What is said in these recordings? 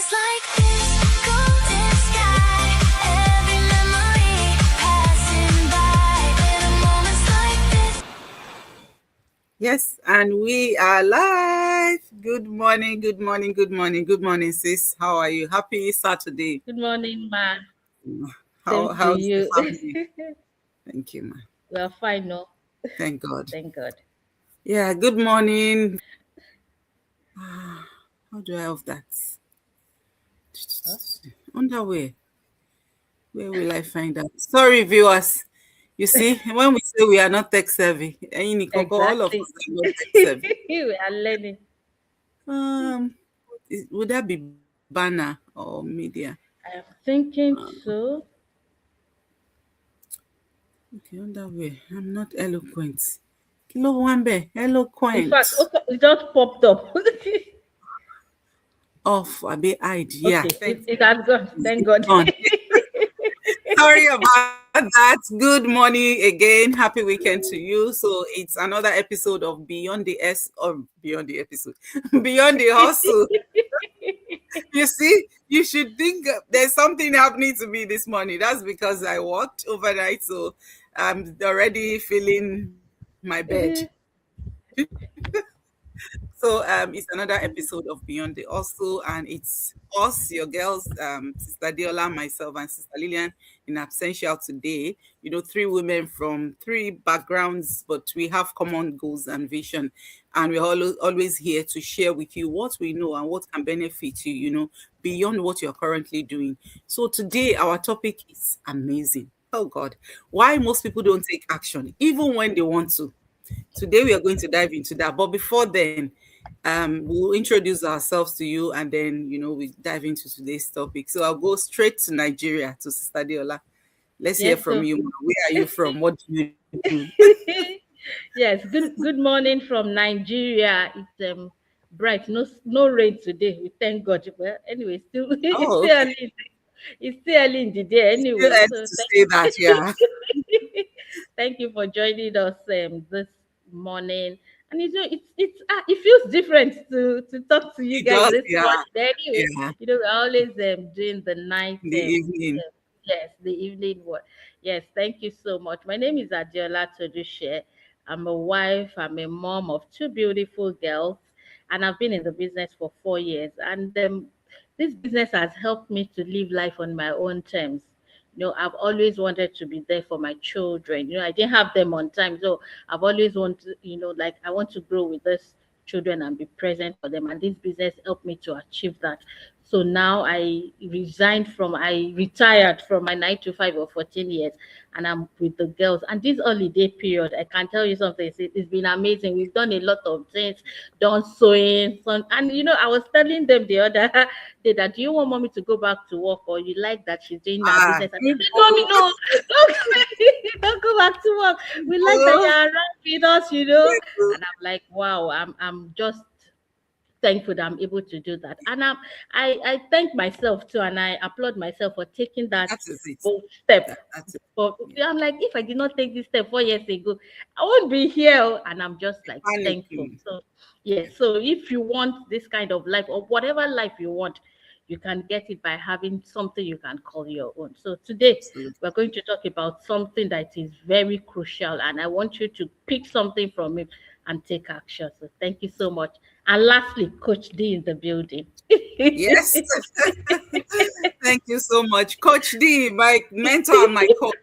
moments like this, golden sky, every memory passing by. Little moments like this. Yes, and we are live. Good morning, good morning, good morning, good morning, sis. How are you? Happy Saturday. Good morning, ma. Same to How's the you. family? Thank you, ma. We are fine, no? Thank God. Thank God. Yeah, good morning. How do I have that? Huh? Underwear. Where will I find that? Sorry, viewers. You see, when we say we are not tech savvy, all of Exactly. us are not tech savvy. We are learning. Um, would that be banner or media? I am thinking so. Okay, underwear. I'm not eloquent. Kilo Wambe, In fact, eloquent. okay, it just popped up. Off, a bit hide. Yeah, Okay, thanks. it has gone. Thank It's God. gone. Sorry about that. Good morning again. Happy weekend to you. So it's another episode of Beyond the S or Beyond the episode, Beyond the Hustle. You see, you should think there's something happening to me this morning. That's because I worked overnight, so I'm already feeling my bed. So it's another episode of Beyond the Hustle, and it's us, your girls, Sister Diola, myself, and Sister Lillian in absentia today. You know, three women from three backgrounds, but we have common goals and vision, and we're always here to share with you what we know and what can benefit you. You know, beyond what you're currently doing. So today our topic is amazing. Oh God, why most people don't take action even when they want to. Today we are going to dive into that. But before then, we'll introduce ourselves to you and then we dive into today's topic. So I'll go straight to Nigeria to Sister Diola. Let's hear Yes, from so you. Where are you from? What do you do? yes, good morning from Nigeria. It's bright. No rain today. We thank God. Well, anyway, still it's Oh, still okay. early. It's still early in the day Still anyway. had So to say that, yeah. thank you for joining us this morning. And it feels different to talk to you It guys does, this yeah. morning. Anyway, Yeah. we're always doing the night In the evening. yes, the evening one. Yes, thank you so much. My name is Adiola Todushe. I'm a wife, I'm a mom of two beautiful girls, and I've been in the business for 4 years. And this business has helped me to live life on my own terms. I've always wanted to be there for my children. I didn't have them on time, so I've always wanted, like I want to grow with these children and be present for them. And this business helped me to achieve that. So now I retired from my 9 to 5 or 14 years, and I'm with the girls. And this holiday period, I can tell you something. It's been amazing. We've done a lot of things, done sewing, and I was telling them the other day that, do you want mommy to go back to work, or you like that she's doing that Ah, business? And they said, mommy, no, don't, don't go back to work. We like that oh, you're around with us. And I'm like, wow, I'm just thankful that I'm able to do that. And I thank myself too, and I applaud myself for taking that that is it. bold step. That's it. But Yeah. I'm like, if I did not take this step 4 years ago, I won't be here. And I'm just like thankful. Panicking. So yes, so if you want this kind of life or whatever life you want, you can get it by having something you can call your own. So today Absolutely. we're going to talk about something that is very crucial, and I want you to pick something from it and take action. So thank you so much. And lastly, Coach D in the building. Yes. Thank you so much. Coach D, my mentor and my coach.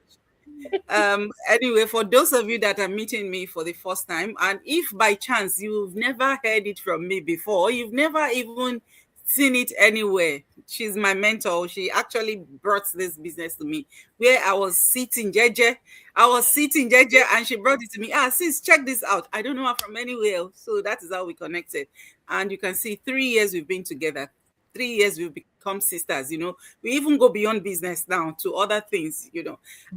Anyway, for those of you that are meeting me for the first time, and if by chance you've never heard it from me before, you've never even seen it anywhere, she's my mentor. She actually brought this business to me where I was sitting jeje. And she brought it to me. Sis, check this out. I don't know her from anywhere. So that is how we connected. And you can see 3 years we've been together. 3 years we've become sisters. We even go beyond business now to other things.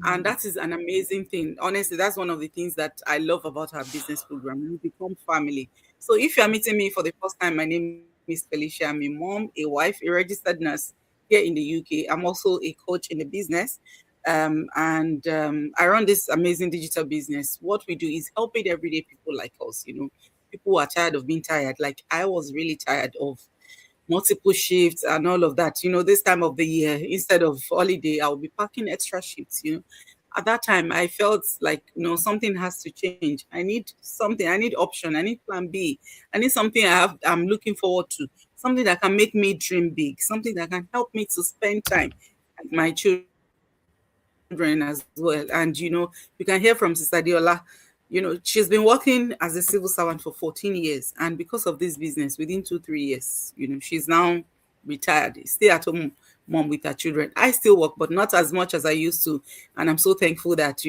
And that is an amazing thing. Honestly, that's one of the things that I love about our business program. We become family. So if you're meeting me for the first time, my name is Felicia. I'm a mom, a wife, a registered nurse here in the UK. I'm also a coach in the business. And I run this amazing digital business. What we do is helping everyday people like us, people who are tired of being tired. Like I was really tired of multiple shifts and all of that. This time of the year, instead of holiday, I'll be packing extra shifts. At that time, I felt like, something has to change. I need something. I need option. I need plan B. I need something I'm looking forward to. Something that can make me dream big. Something that can help me to spend time with my children as well. And you can hear from Sister Diola. She's been working as a civil servant for 14 years, and because of this business, within 2-3 years, she's now retired, stay at home mom with her children. I still work, but not as much as I used to, and I'm so thankful that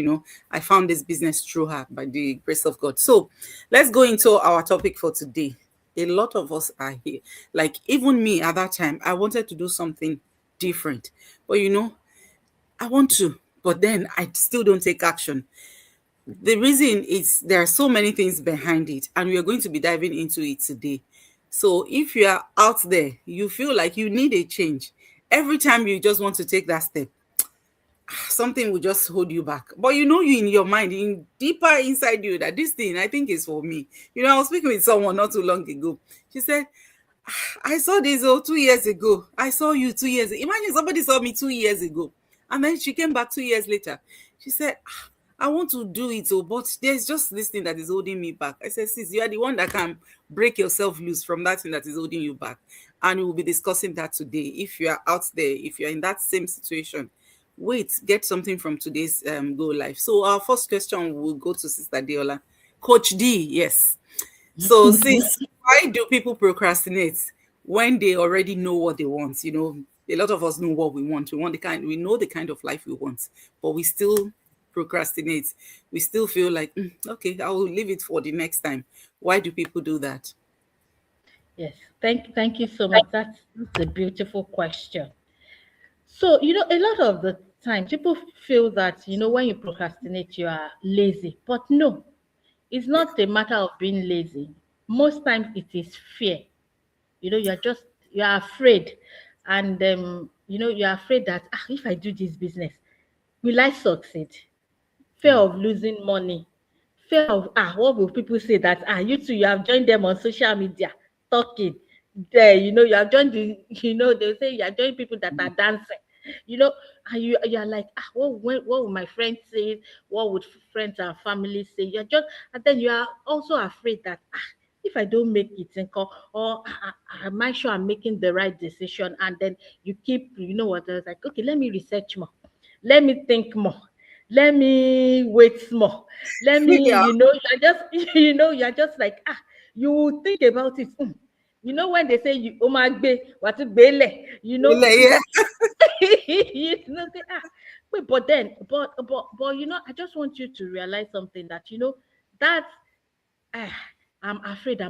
I found this business through her by the grace of God. So let's go into our topic for today. A lot of us are here, like even me at that time. I wanted to do something different, but I want to, but then I still don't take action. The reason is there are so many things behind it, and we are going to be diving into it today. So if you are out there, you feel like you need a change, every time you just want to take that step, something will just hold you back. But you in your mind, in deeper inside you, that this thing I think is for me. I was speaking with someone not too long ago. She said, I saw this 2 years ago. I saw you 2 years. Imagine somebody saw me 2 years ago. And then she came back 2 years later. She said, I want to do it, but there's just this thing that is holding me back. I said, sis, you are the one that can break yourself loose from that thing that is holding you back. And we will be discussing that today. If you are out there, if you're in that same situation, wait, get something from today's Go Live. So our first question will go to Sister Diola. Coach D, yes. So sis, why do people procrastinate when they already know what they want? A lot of us know what we want. We know the kind of life we want, but we still procrastinate. We still feel like, okay, I will leave it for the next time. Why do people do that? Yes, thank you so much. That's a beautiful question. So, a lot of the time people feel that, when you procrastinate, you are lazy. But no, it's not a matter of being lazy. Most times it is fear. You're afraid. And, you're afraid that if I do this business, will I succeed? Fear of losing money, fear of what will people say that you too, you have joined them on social media talking there, you have joined they'll say you are joining people that are dancing, and you're like, what will my friends say, what would friends and family say? And then you are also afraid that if I don't make it or am I sure I'm making the right decision? And then you keep, what I was like, okay, let me research more, let me think more, let me wait more, let me, Yeah. you're just you're just like you will think about it. When they say you what bele, Yeah. say, wait, but then I just want you to realize something, that that ah, I'm afraid.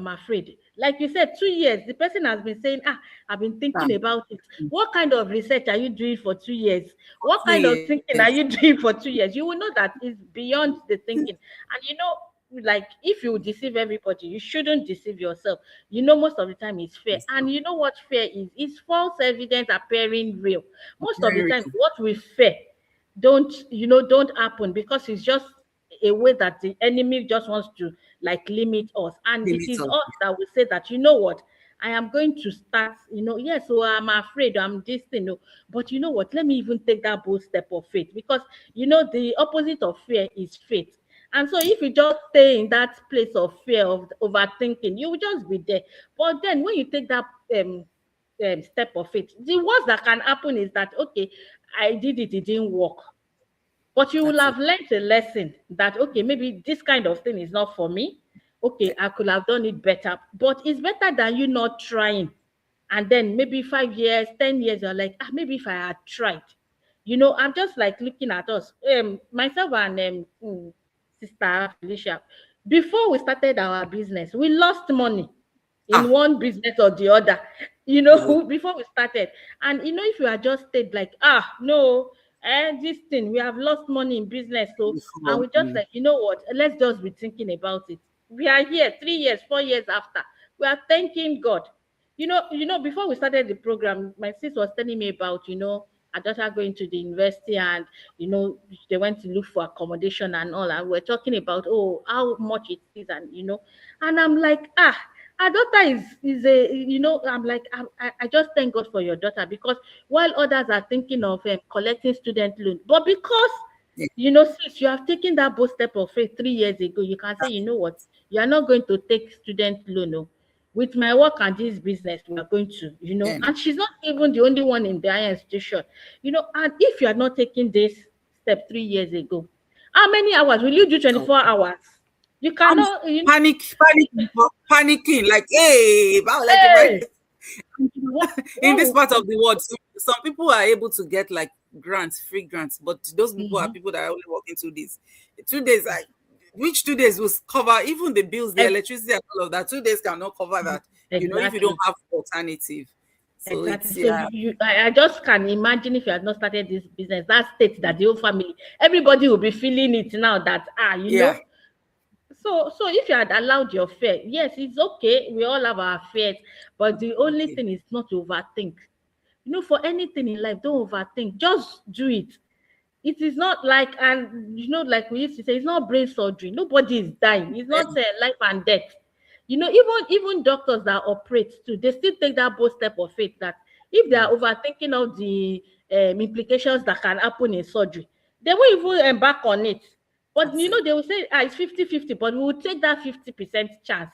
Like you said, 2 years, the person has been saying, I've been thinking about it. What kind of research are you doing for 2 years? What two kind of years. thinking are you doing for 2 years? You will know that it's beyond the thinking. And like, if you deceive everybody, you shouldn't deceive yourself. Most of the time it's fear. And you know what fear is? It's false evidence appearing real. Most of the Very time, what we fear don't happen, because it's just a way that the enemy just wants to like limit us. And it is limited. us that will say that, you know what, I am going to start, yes, so I'm afraid, I'm this thing, but you know what, let me even take that bold step of faith, because the opposite of fear is faith. And so if you just stay in that place of fear, of overthinking, you will just be there. But then when you take that step of faith, the worst that can happen is that, okay, I did it, it didn't work. But you will That's it. have learned a lesson that, okay, maybe this kind of thing is not for me. Okay, I could have done it better. But it's better than you not trying. And then maybe 5 years, 10 years, you're like, maybe if I had tried. I'm just like looking at us, myself and Sister Felicia. Before we started our business, we lost money in Ah, one business or the other, oh, before we started. And if you had just stayed like, no, this thing, we have lost money in business. So, and before. we just like, you know what, let's just be thinking about it. We are here 3 years, 4 years after. We are thanking God. Before we started the program, my sister was telling me about, her daughter going to the university, and they went to look for accommodation and all, and we're talking about how much it is, and and I'm like, Our daughter is a, I'm like, I just thank God for your daughter, because while others are thinking of collecting student loan, but because Yeah, since you have taken that bold step of faith 3 years ago, you can say, you know what, you are not going to take student loan. Oh. With my work and this business, we are going to, yeah. and she's not even the only one in the higher institution, and if you are not taking this step 3 years ago, how many hours will you do? Oh, 24 hours? You I'm cannot, panicking, like, hey, wow, like hey, what, in what this will part come? of the world, some people are able to get like grants, free grants, but those people are Mhm. people that are only working 2 days. 2 days, which 2 days will cover even the bills, the Ex- electricity, and all of that. 2 days cannot cover that, if you don't Exactly. have alternative. So Exactly. it's, So yeah, I just can imagine, if you had not started this business, that state that the whole family, everybody will be feeling it now, that yeah, So if you had allowed your fear, yes, it's okay. We all have our fears, but the only okay, thing is not to overthink. For anything in life, don't overthink. Just do it. It is not like, and like we used to say, it's not brain surgery. Nobody is dying. It's not life and death. Even doctors that operate too, they still take that bold step of faith, that if they are overthinking of the implications that can happen in surgery, they won't even embark on it. But that's it. they will say, it's 50-50, but we will take that 50% chance.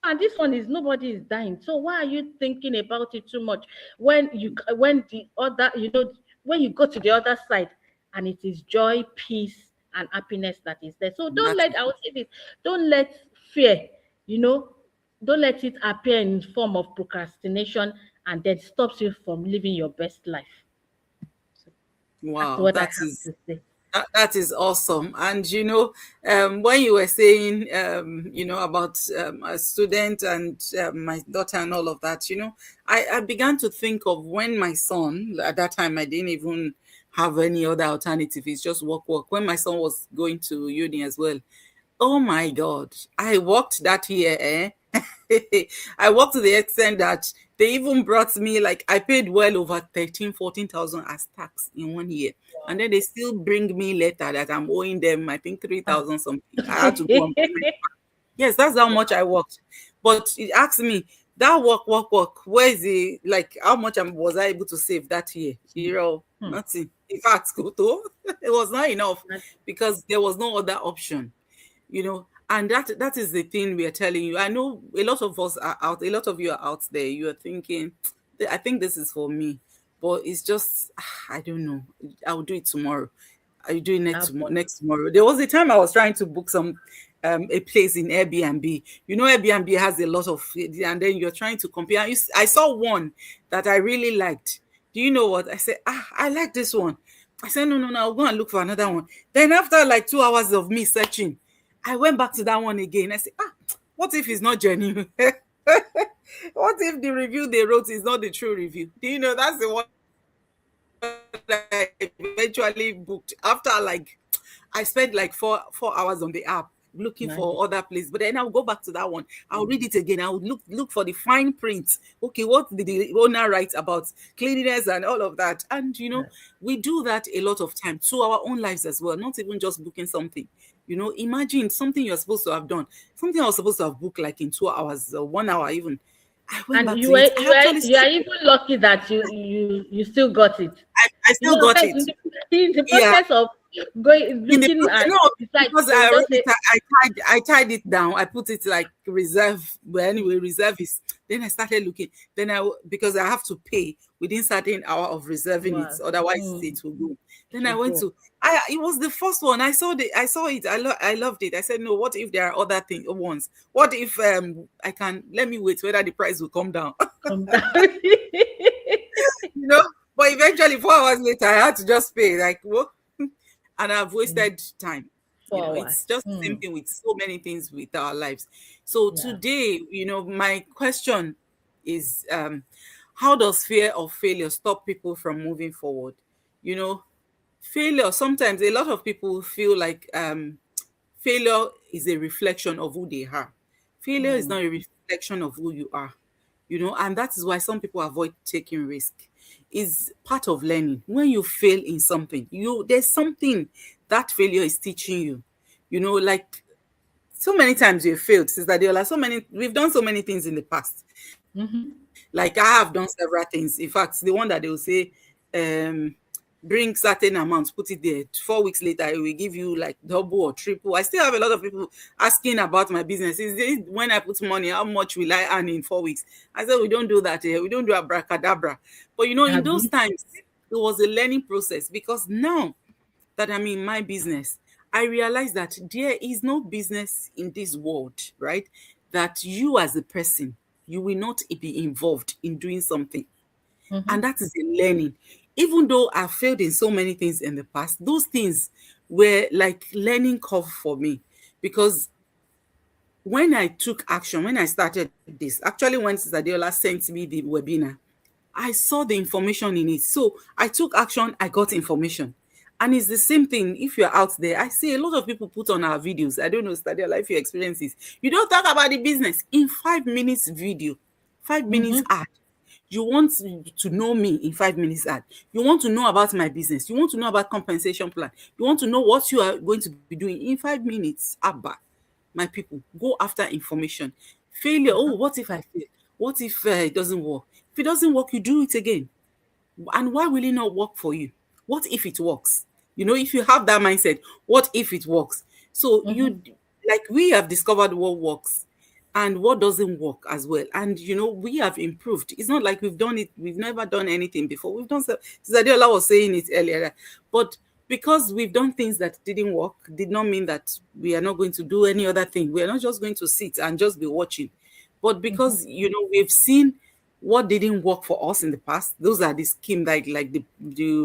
And this one is, nobody is dying. So why are you thinking about it too much, when the other, when you go to the other side, and it is joy, peace, and happiness that is there. So don't That's let, it. I would say this, don't let fear, you know, don't let it appear in form of procrastination, and then stops you from living your best life. So that's Wow, what I have to say. that is awesome. And when you were saying about a student and my daughter and all of that, I began to think of when my son, at that time I didn't even have any other alternative. It's just work. When my son was going to uni as well, oh my God, I worked that year, eh? I worked to the extent that they even brought me, like, I paid well over 13, 14,000 as tax in 1 year. And then they still bring me letter that I'm owing them, I think, Ah. 3,000 something. I had to go and pay. Yes, that's how much I worked. But it asked me, that work, where is the, like, how much was I able to save that year? Hmm. Nothing. In fact, it was not enough That- because there was no other option. And that is the thing we are telling you. I know a lot of us are out, a lot of you are out there, you are thinking, I think this is for me, but it's just, I don't know, I'll do it tomorrow. I'll do it next that one. next tomorrow. There was a time I was trying to book some a place in Airbnb. Airbnb has a lot of, and then you're trying to compare. I saw one that I really liked. Do you know what I said? I like this one. I said, no, I'll go and look for another one. Then after like 2 hours of me searching, I went back to that one again. I said, what if it's not genuine? What if the review they wrote is not the true review? Do you know that's the one I eventually booked after, like, I spent like four hours on the app looking Imagine. for other places. But then I'll go back to that one. I'll read it again. I'll look for the fine print. Okay, what did the owner write about cleanliness and all of that? And we do that a lot of time to our own lives as well, not even just booking something. Imagine something you're supposed to have done, something I was supposed to have booked like in 2 hours or 1 hour even. I went And back you to were it. I you are actually you are even lucky that you still got it. I still got Like, it. in the Yeah. process of going In the looking process, at no, the site, because they will I just already say, I tied it down. I put it like reserve. But anyway, reserve is. Then I started looking. Then because I have to pay within certain hour of reserving it, wow, otherwise it will go. it Then will I went go. to. It was the first one. I saw it. I loved it. I said, no. What if there are other ones? What if I can let me wait whether the price will come down? Come down. you know. But eventually, 4 hours later, I had to just pay. Like, what? And I've wasted time. Forward. It's just the same thing with so many things with our lives. So Yeah. today, my question is, how does fear of failure stop people from moving forward? You know, Failure, sometimes a lot of people feel like failure is a reflection of who they are. Failure is Mm. not a reflection of who you are, and that is why some people avoid taking risk. Is part of learning. When you fail in something, there's something that failure is teaching you. Like so many times you've failed, Sister Diola. We've done so many things in the past. Mm-hmm. Like I have done several things. In fact, the one that they will say, bring certain amounts, put it there. 4 weeks later, it will give you like double or triple. I still have a lot of people asking about my business. Is this when I put money, how much will I earn in 4 weeks? I said, we don't do that here. We don't do abracadabra. But in those Abi. times, it was a learning process, because now that I'm in my business, I realize that there is no business in this world, right? That you as a person, you will not be involved in doing something. Mm-hmm. And that is a learning. Even though I failed in so many things in the past, those things were like learning curve for me. Because when I took action, when I started this, actually when Sister Diola sent me the webinar, I saw the information in it. So I took action, I got information. And it's the same thing if you're out there. I see a lot of people put on our videos. I don't know, Stadia, if you experience this. You don't talk about the business in 5 minutes video, 5 minutes Mm-hmm. ad. You want to know me in 5 minutes ad. You want to know about my business. You want to know about compensation plan. You want to know what you are going to be doing in 5 minutes. Abba, my people, go after information. Failure. Oh, what if I fail? What if it doesn't work? If it doesn't work, you do it again. And why will it not work for you? What if it works? If you have that mindset, what if it works? So Mm-hmm. we have discovered what works and what doesn't work as well. And we have improved. It's not like we've never done anything before. We've done so. Zadiola was saying it earlier, but because we've done things that didn't work, did not mean that we are not going to do any other thing. We are not just going to sit and just be watching. But Mm-hmm. because we've seen what didn't work for us in the past. Those are the scheme, like the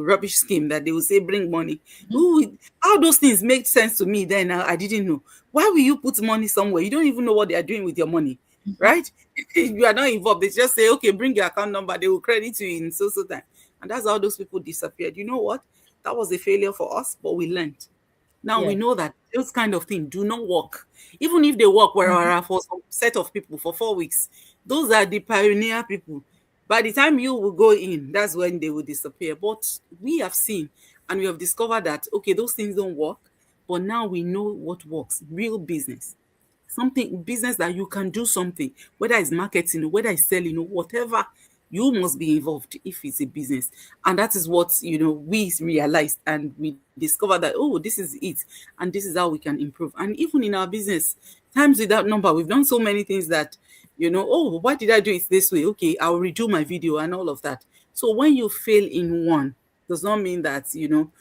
rubbish scheme that they will say bring money. Ooh, how those things make sense to me then. I didn't know. Why will you put money somewhere? You don't even know what they are doing with your money, right? You are not involved. They just say, okay, bring your account number. They will credit you in so time. And that's how those people disappeared. You know what? That was a failure for us, but we learned. Now we Yes. know that those kind of things do not work. Even if they work Mm-hmm. for some set of people for 4 weeks, those are the pioneer people. By the time you will go in, that's when they will disappear. But we have seen and we have discovered that, okay, those things don't work. But now we know what works. Real business. Something business that you can do something, whether it's marketing, whether it's selling, or whatever, you must be involved if it's a business. And that is what we realized, and we discovered that, oh, this is it, and this is how we can improve. And even in our business, times without number, we've done so many things that oh, why did I do it this way? Okay, I'll redo my video and all of that. So when you fail in one, does not mean that you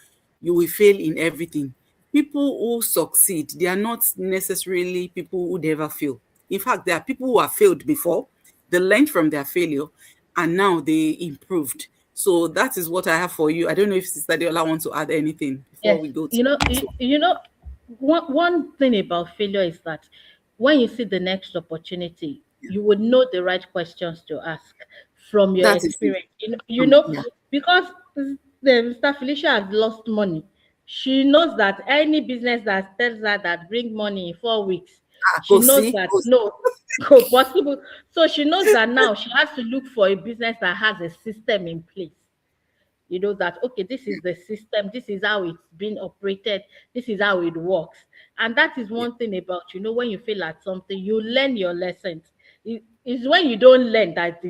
will fail in everything. People who succeed, they are not necessarily people who never fail. In fact, there are people who have failed before, they learned from their failure, and now they improved. So that is what I have for you. I don't know if Sister Diola wants to add anything before Yes. we go to. One thing about failure is that when you see the next opportunity, you would know the right questions to ask from your That is it. experience. You know, Yeah. because the Mr. Felicia has lost money. She knows that any business that tells her that bring money in 4 weeks, she Go knows see. that no possible. So she knows that now she has to look for a business that has a system in place. That okay, this is the system, this is how it's been operated, this is how it works. And that is Yeah. one thing about when you feel at something, you learn your lessons. It's when you don't learn that's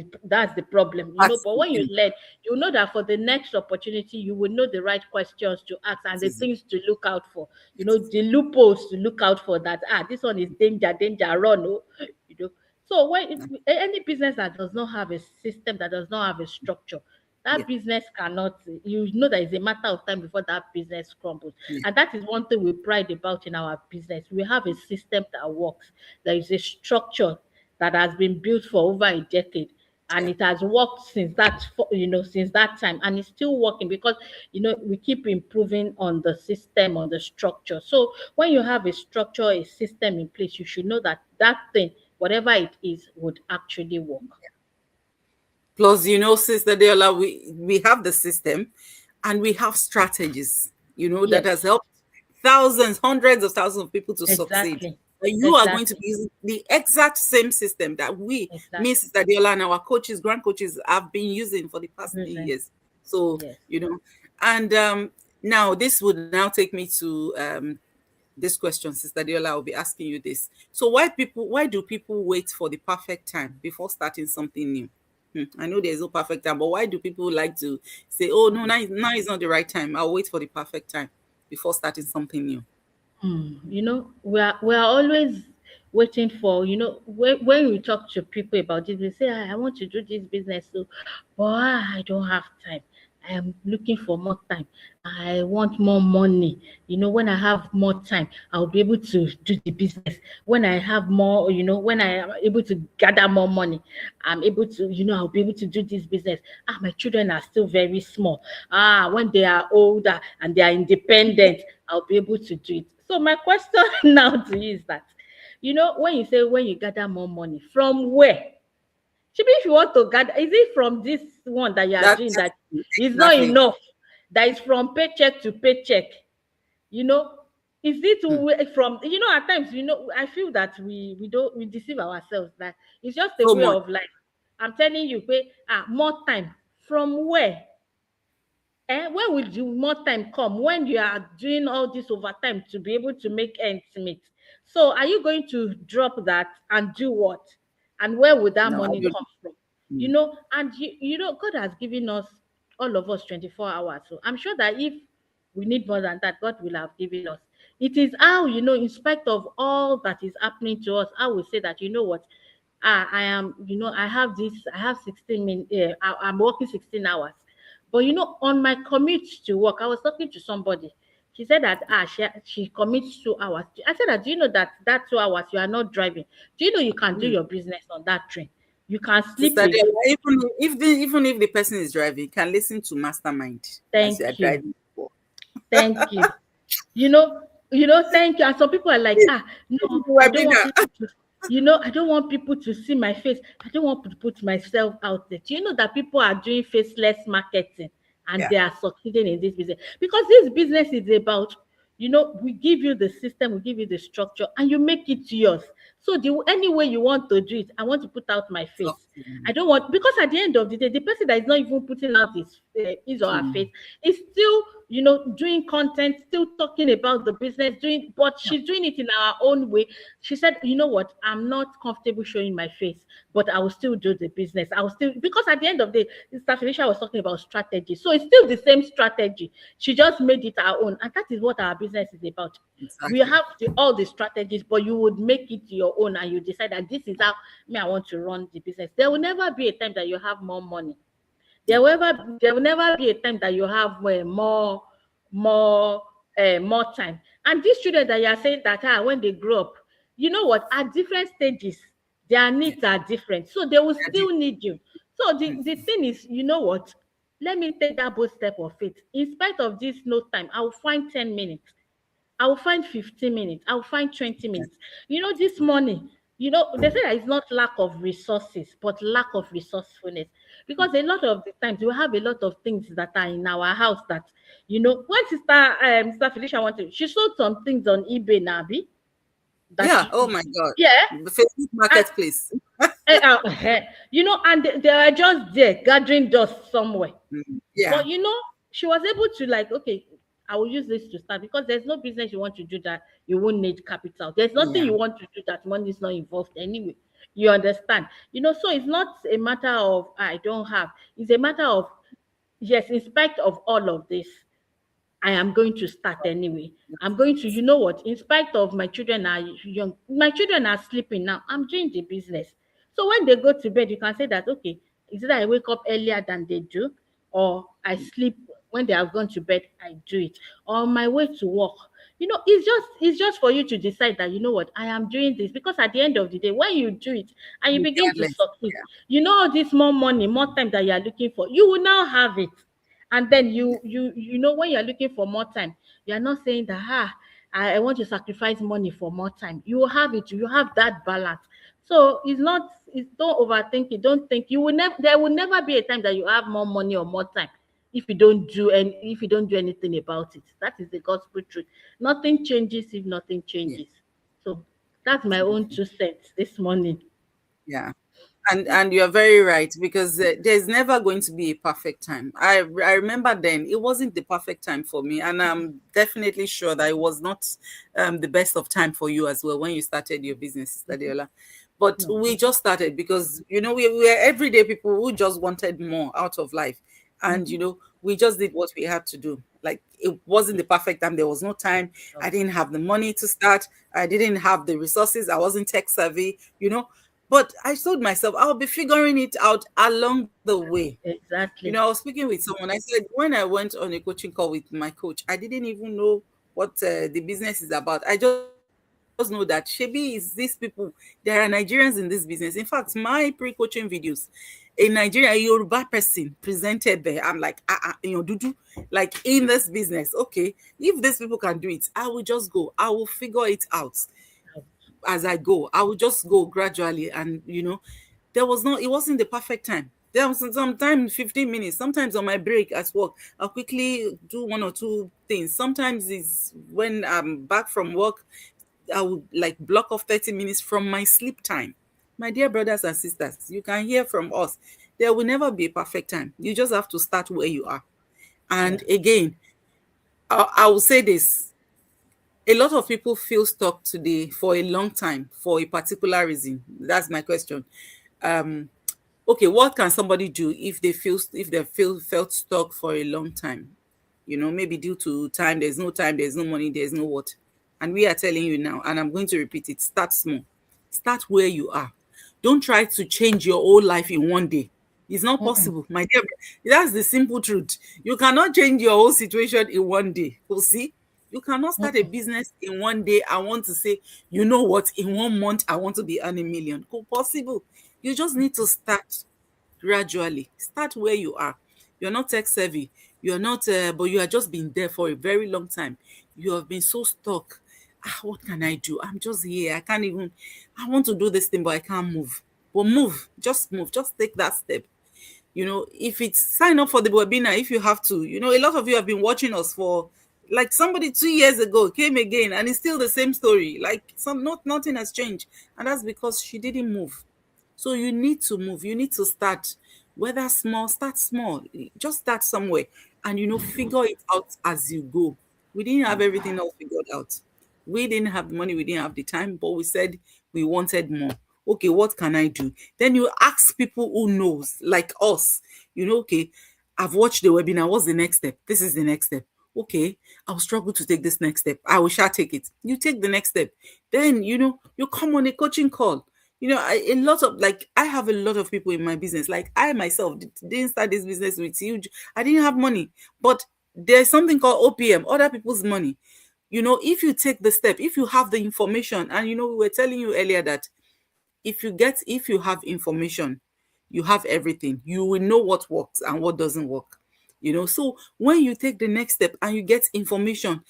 the problem. That's But the when you thing. learn, you know that for the next opportunity you will know the right questions to ask and That the is it. things to look out for. That is The loopholes to look out for, that this one is danger, run. Oh, you know so when it. any business that does not have a system, that does not have a structure, Yeah. that business cannot, that it's a matter of time before that business crumbles. Yeah. And that is one thing we pride about in our business. We have a system that works. There is a structure that has been built for over a decade, and Yeah. it has worked since that time, and it's still working because we keep improving on the system, on the structure. So when you have a structure, a system in place, you should know that that thing, whatever it is, would actually work. Plus, Sister Deola, we have the system and we have strategies, that has Yes, helped thousands, hundreds of thousands of people to succeed. exactly. But you are going to Exactly. be using the exact same system that we, me, Exactly. Sister Deola, and our coaches, grand coaches, have been using for the past 3 years. So, Yes. and now this would now take me to this question, Sister Diola, I'll be asking you this. So why do people wait for the perfect time before starting something new? I know there's no perfect time, but why do people like to say, oh no, now is not the right time. I'll wait for the perfect time before starting something new? You know, we are always waiting for, when we talk to people about this, they say, I want to do this business, so but I don't have time. I am looking for more time. I want more money. When I have more time, I'll be able to do the business. When I have more, when I am able to gather more money, I'm able to, I'll be able to do this business. My children are still very small. When they are older and they are independent, I'll be able to do it. So my question now to you is that, when you say when you gather more money, from where? Maybe if you want to gather, is it from this one that you are That's doing that is not exactly. enough? That is from paycheck to paycheck. You know, is it from, at times, I feel that we deceive ourselves that it's just a So way much. of life. I'm telling you, more time. From where? When will you more time come when you are doing all this overtime to be able to make ends meet? So are you going to drop that and do what? And where would that No, I money don't. come from? Mm. And God has given us, all of us, 24 hours. So I'm sure that if we need more than that, God will have given us. It is how, in spite of all that is happening to us, I will say that, what, I am, I have 16 minutes, I'm working 16 hours. But on my commute to work, I was talking to somebody. She said that she commutes 2 hours. I said that, do you know that 2 hours you are not driving? Do you know you can do Mm. your business on that train? You can sleep Sister in. Della, even if the person is driving, you can listen to Mastermind as you are Thank you. driving. Thank you. Thank you. And some people are like, no, I don't want Webinar. people to, I don't want people to see my face. I don't want to put myself out there. Do you know that people are doing faceless marketing and Yeah, they are succeeding in this business? Because this business is about, we give you the system, we give you the structure, and you make it yours. So any way you want to do it, I want to put out my talk face. to I me. don't want, because at the end of the day, the person that is not even putting out his or her face is still, doing content, still talking about the business, but Yeah, she's doing it in her own way. She said, you know what, I'm not comfortable showing my face, but I will still do the business. I will still, because at the end of the day, Mr. Felicia was talking about strategy. So it's still the same strategy. She just made it her own. And that is what our business is about. We exactly. have all the strategies, but you would make it your own and you decide that this is how I want to run the business. There will never be a time that you have more money. Yeah. There will never be a time that you have more more time. And these children that you are saying that when they grow up, you know what? At different stages, their Yeah. needs are different, so they will I did. still need you. So Mm. the thing is, you know what? Let me take that bold step of faith. In spite of this no time, I will find 10 minutes. I will find 15 minutes. I will find 20 Yeah. minutes. This money, they say that it's not lack of resources, but lack of resourcefulness. Because a lot of the times we have a lot of things that are in our house that, when Sister Felicia wanted, she sold some things on eBay, Nabi, that, Yeah. Oh my God. yeah, The Facebook and, Marketplace. and they are just there gathering dust somewhere. Yeah. But she was able to, like, okay, I will use this to start, because there's no business you want to do that you won't need capital. There's nothing Yeah. you want to do that money is not involved anyway. You understand? So it's not a matter of I don't have. It's a matter of, yes, in spite of all of this, I am going to start anyway. I'm going to, you know what, in spite of my children are young, my children are sleeping now, I'm doing the business. So when they go to bed, you can say that, okay, is it that I wake up earlier than they do, or I sleep when they have gone to bed, I do it. Or on my way to work. It's just for you to decide that, you know what, I am doing this, because at the end of the day, when you do it and you begin to Regardless. succeed, all this more money, more time that you are looking for, you will now have it. And then when you're looking for more time, you're not saying that I want to sacrifice money for more time. You will have it, you have that balance. So don't overthink it. Don't think you will never there will never be a time that you have more money or more time if you don't do anything about it. That is the gospel truth. Nothing changes if nothing Yeah. changes. So that's my own Absolutely. 2 cents this morning. Yeah. And you're very right, because there's never going to be a perfect time. I remember then it wasn't the perfect time for me, and I'm definitely sure that it was not the best of time for you as well when you started your business, Sister Deola. But No. we just started because we are everyday people who just wanted more out of life, and we just did what we had to do. Like, it wasn't the perfect time. There was no time. I didn't have the money to start. I didn't have the resources. I wasn't tech savvy. But I told myself I'll be figuring it out along the way. Exactly. I was speaking with someone. I said, when I went on a coaching call with my coach, I didn't even know what the business is about. I just know that Shebi is these people. There are Nigerians in this business. In fact, my pre-coaching videos, a Nigerian, a Yoruba person presented there. I'm like, Dudu, like, in this business. Okay, if these people can do it, I will just go. I will figure it out as I go. I will just go gradually, and it wasn't the perfect time. There was sometimes 15 minutes, sometimes on my break at work, I'll quickly do one or two things. Sometimes it's when I'm back from work, I would like block off 30 minutes from my sleep time. My dear brothers and sisters, you can hear from us. There will never be a perfect time. You just have to start where you are. Yeah. And again, I will say this: a lot of people feel stuck today for a long time for a particular reason. That's my question. Um, okay, what can somebody do if they feel felt stuck for a long time? Maybe due to time, there's no money, there's no what. And we are telling you now, and I'm going to repeat it: start small. Start where you are. Don't try to change your whole life in one day. It's not Mm-mm. possible, my dear. That's the simple truth. You cannot change your whole situation in one day. You see, you cannot start a Mm-mm. business in one day. I want to say, you know what, in 1 month, I want to be earning million. Possible. You just need to start gradually. Start where you are. You're not tech savvy. You're not, but you have just been there for a very long time. You have been so stuck. What can I do? I'm just here. I can't even. I want to do this thing, but I can't move. But move. Just move. Just take that step. If it's sign up for the webinar, if you have to. A lot of you have been watching us for, like, somebody 2 years ago came again, and it's still the same story. Like, nothing has changed, and that's because she didn't move. So you need to move. You need to start, whether small, start small. Just start somewhere, and figure it out as you go. We didn't have everything all figured out. We didn't have the money, we didn't have the time, but we said we wanted more. Okay, what can I do? Then you ask people who knows, like us. Okay, I've watched the webinar. What's the next step? This is the next step. Okay, I'll struggle to take this next step. I will shall take it. You take the next step. Then you come on a coaching call. A lot of, like, I have a lot of people in my business. Like, I myself didn't start this business with huge. I didn't have money, but there's something called OPM, other people's money. If you take the step, if you have the information, and we were telling you earlier that if you have information, you have everything. You will know what works and what doesn't work. So when you take the next step and you get information,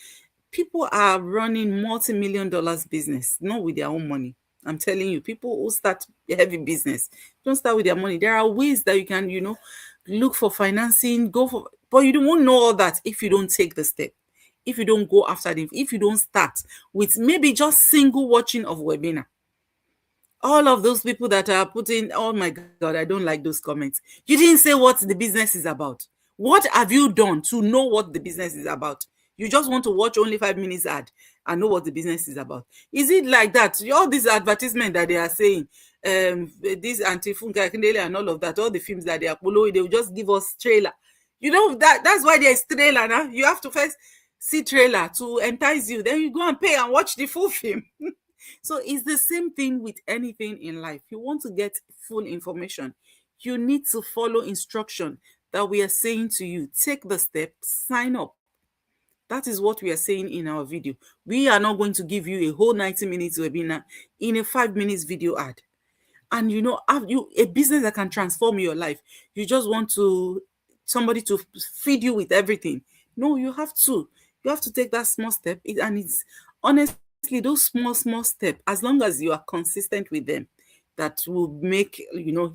people are running multi-million dollars business, not with their own money. I'm telling you, people who start a heavy business don't start with their money. There are ways that you can, look for financing, go for, but you won't know all that if you don't take the step, if you don't go after them, if you don't start with maybe just single watching of webinar. All of those people that are putting, oh my God, I don't like those comments. You didn't say what the business is about. What have you done to know what the business is about? You just want to watch only 5 minutes ad and know what the business is about. Is it like that? All these advertisement that they are saying, this Anti-Funke Akindele and all of that, all the films that they are following, they will just give us trailer. That's why there's trailer now. You have to first see trailer to entice you. Then you go and pay and watch the full film. So it's the same thing with anything in life. You want to get full information, you need to follow instruction that we are saying to you. Take the step, sign up. That is what we are saying in our video. We are not going to give you a whole 90 minutes webinar in a 5 minutes video ad. And have you a business that can transform your life? You just want somebody to feed you with everything. No, you have to take that small step. And it's honestly those small steps, as long as you are consistent with them, that will make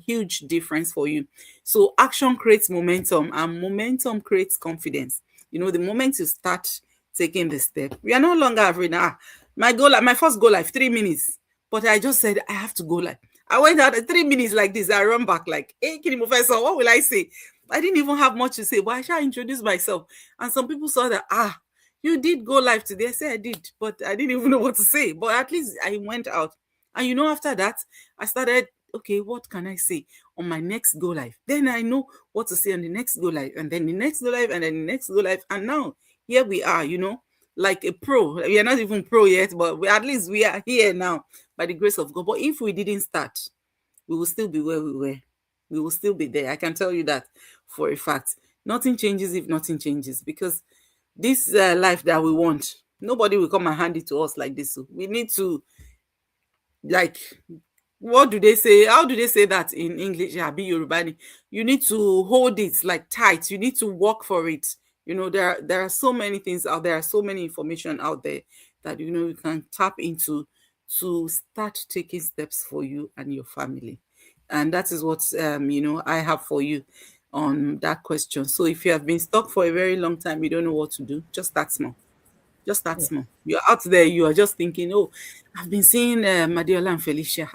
huge difference for you. So action creates momentum, and momentum creates confidence. The moment you start taking the step, we are no longer having my first go live 3 minutes, but I just said I have to go live. I went out at 3 minutes like this. I run back like, hey, Kini Professor, what will I say? I didn't even have much to say, but I shall introduce myself. And some people saw that, you did go live today. I said I did, but I didn't even know what to say. But at least I went out. And after that, I started, okay, what can I say on my next go live? Then I know what to say on the next go live, and then the next go live, and then the next go live. And now here we are, like a pro. We are not even pro yet, but at least we are here now by the grace of God. But if we didn't start, we will still be where we were. We will still be there. I can tell you that for a fact. Nothing changes if nothing changes, because this life that we want, nobody will come and hand it to us like this. So we need to, like, what do they say? How do they say that in English? Yeah, be Yorubani. You need to hold it like tight. You need to work for it. There are so many things out there, so many information out there that you can tap into to start taking steps for you and your family. And that is what I have for you on that question. So if you have been stuck for a very long time, you don't know what to do, just start small. Just start Yes. small. You're out there, you are just thinking, oh, I've been seeing Madiola and Felicia.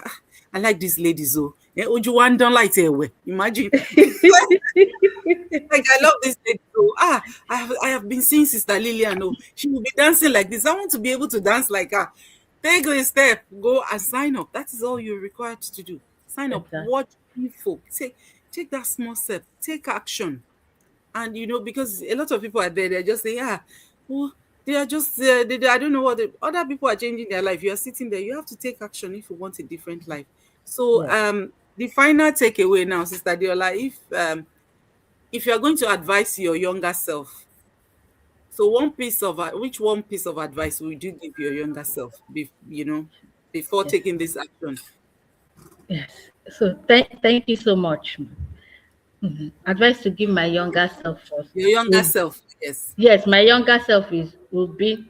I like these ladies. Oh, Ojuwan don't like it. Imagine. Like, I love this lady. Oh, I have been seeing Sister Lillian. Oh, she will be dancing like this. I want to be able to dance like her. Take a step, go and sign up. That is all you're required to do. Sign up, Exactly. watch info. Take that small step, take action. And because a lot of people are there, they're just saying, well, they are just I don't know what other people are changing their life. You are sitting there, you have to take action if you want a different life. So Yes. the final takeaway now, Sister Diola, if you are going to advise your younger self, so which one piece of advice would you give your younger self before Yes. taking this action? Yes. So thank you so much. Advice to give my younger self first Your younger would, self, yes. yes, my younger self would be,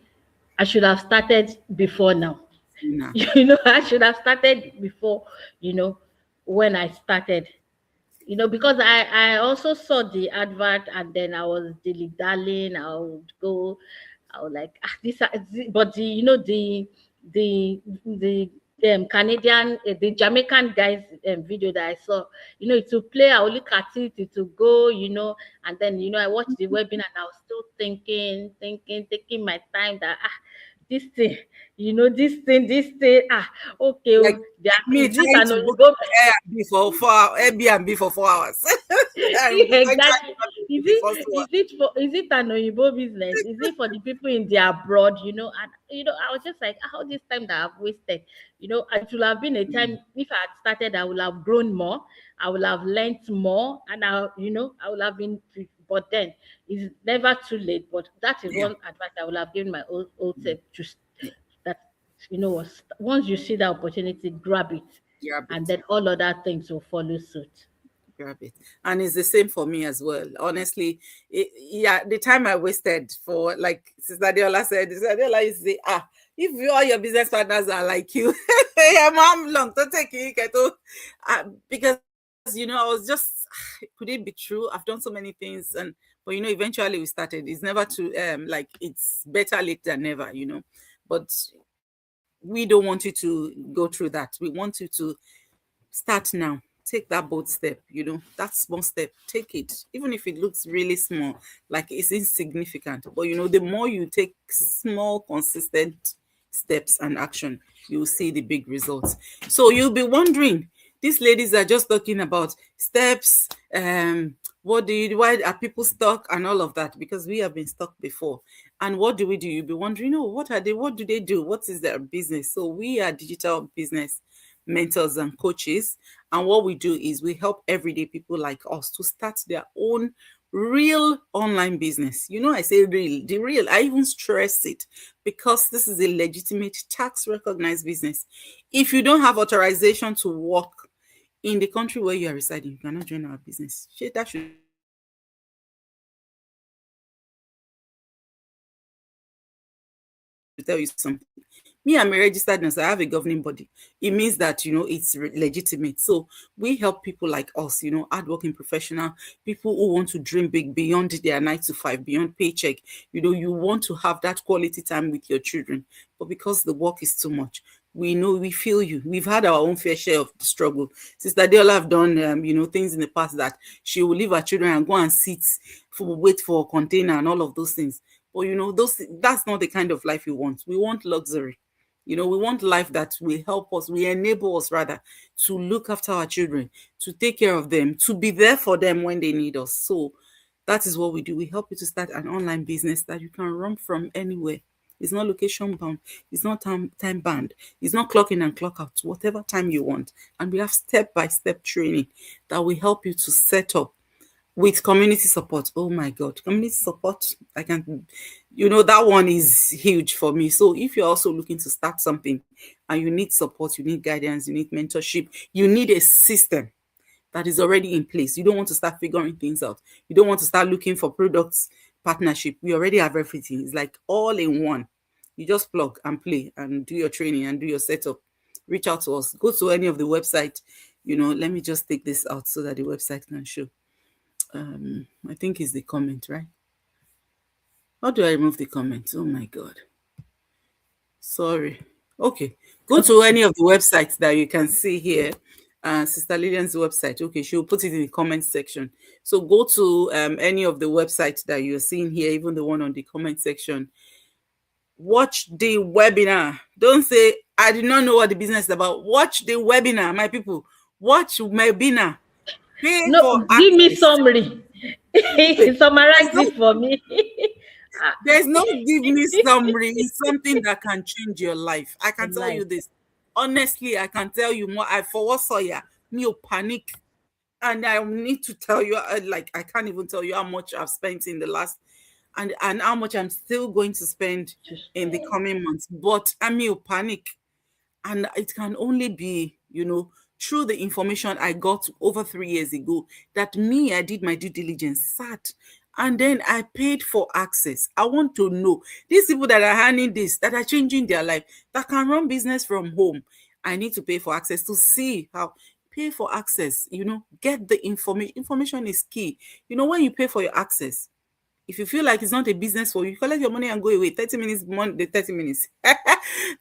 I should have started before now. Nah. I should have started before, when I started. Because I also saw the advert, and then I was dilly dallying. I would go, I was like, but the Canadian, the Jamaican guys video that I saw, it will play. I will look at it, it will go, and then I watched the webinar, and I was still thinking, taking my time that this thing, this thing, okay, Like me is it trying an to book Oyibo? Airbnb for 4 hours. I will Exactly. eventually Is be the it first one. is it an Oyibo business? Is it for the people in the abroad? And I was just like, how this time that I've wasted. It would have been a time, if I had started, I would have grown more, I would have learned more, and I would have been. But then it's never too late. But that is Yeah, one advice I would have given my old self, just yeah, that once you see the opportunity, grab it, grab and it. then all other things will follow suit. Grab it. And it's the same for me as well. Honestly, yeah, the time I wasted for, like Sister Diola said, Sister Diola used to say, if all your business partners are like you, yeah, mom, long to take it, because I was just, could it be true? I've done so many things, but eventually we started. It's never too like, it's better late than never. But we don't want you to go through that. We want you to start now. Take that bold step, that small step. Take it, even if it looks really small, like it's insignificant. But the more you take small, consistent steps and action, you'll see the big results. So you'll be wondering, these ladies are just talking about steps. Why are people stuck and all of that? Because we have been stuck before. And what do we do? You'll be wondering, what are they? What do they do? What is their business? So we are digital business mentors and coaches. And what we do is we help everyday people like us to start their own real online business. I say real, the real. I even stress it because this is a legitimate tax recognized business. If you don't have authorization to work in the country where you are residing, you cannot join our business. That should tell you something. Me, I'm a registered nurse. I have a governing body. It means that it's legitimate. So we help people like us, hardworking professional people who want to dream big beyond their 9 to 5, beyond paycheck. You want to have that quality time with your children, but because the work is too much, We know, we feel you. We've had our own fair share of the struggle. Sister Deola have done, things in the past that she will leave her children and go and sit for wait for a container and all of those things. But that's not the kind of life we want. We want luxury. We want life that will help us, will enable us rather to look after our children, to take care of them, to be there for them when they need us. So that is what we do. We help you to start an online business that you can run from anywhere. It's not location bound. It's not time bound. It's not clock in and clock out, whatever time you want. And we have step-by-step training that will help you to set up with community support. Oh my God, community support. That one is huge for me. So if you're also looking to start something and you need support, you need guidance, you need mentorship, you need a system that is already in place. You don't want to start figuring things out. You don't want to start looking for products, partnership. We already have everything. It's like all in one. You just plug and play and do your training and do your setup. Reach out to us. Go to any of the website. Let me just take this out so that the website can show. I think it's the comment, right? How do I remove the comment? Oh my God. Sorry. Okay. Go to any of the websites that you can see here. Sister Lillian's website. Okay, she'll put it in the comment section. So go to any of the websites that you're seeing here, even the one on the comment section. Watch the webinar. Don't say, I did not know what the business is about. Watch the webinar, my people. Watch webinar. Give me summary. Summarize this for me. There's no give me summary. It's something that can change your life. I can tell you this. Honestly, I can tell you more. Me panic. And I need to tell you, I can't even tell you how much I've spent in the last, and how much I'm still going to spend in the coming months. But I'm panic. And it can only be, through the information I got over 3 years ago, that I did my due diligence, sat, and then I paid for access. I want to know these people that are handling this, that are changing their life, that can run business from home. I need to pay for access to see how. Pay for access, get the information. Information is key. When you pay for your access, if you feel like it's not a business for you, collect your money and go away. 30 minutes, 30 minutes.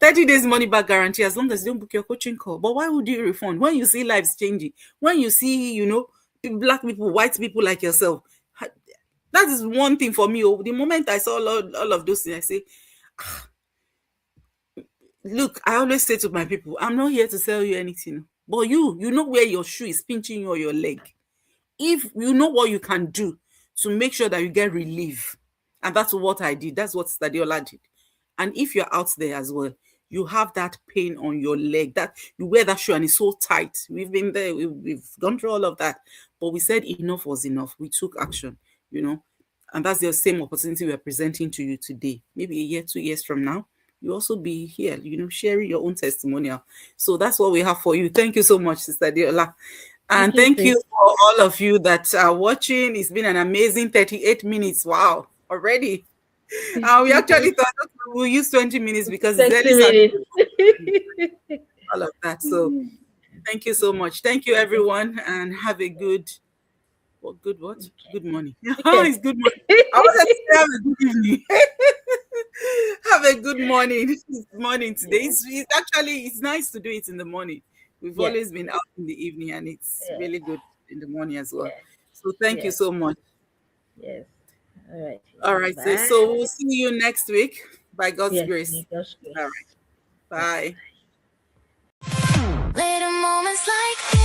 30 days money back guarantee as long as you don't book your coaching call. But why would you refund? When you see lives changing, when you see, black people, white people like yourself, that is one thing for me. The moment I saw all of those things, I say, look, I always say to my people, I'm not here to sell you anything. But you know where your shoe is pinching you or your leg. If you know what you can do to make sure that you get relief. And that's what I did. That's what Stadiola did. And if you're out there as well, you have that pain on your leg, that you wear that shoe and it's so tight. We've been there. We've gone through all of that. But we said enough was enough. We took action, And that's the same opportunity we're presenting to you today. Maybe a year, 2 years from now, you also be here, sharing your own testimonial. So that's what we have for you. Thank you so much, Sister Deola. And thank you for all of you that are watching. It's been an amazing 38 minutes. Wow, already. We actually thought we'll use 20 minutes because all of that. So thank you so much. Thank you, everyone, and have a good Good morning. It's good morning. I wanted to say have a good evening. Have a good morning. It's morning today. It's nice to do it in the morning. We've always been out in the evening, and it's really good in the morning as well. So thank you so much. Yes. All right. So we'll see you next week by God's grace. All right. Bye. Little moments like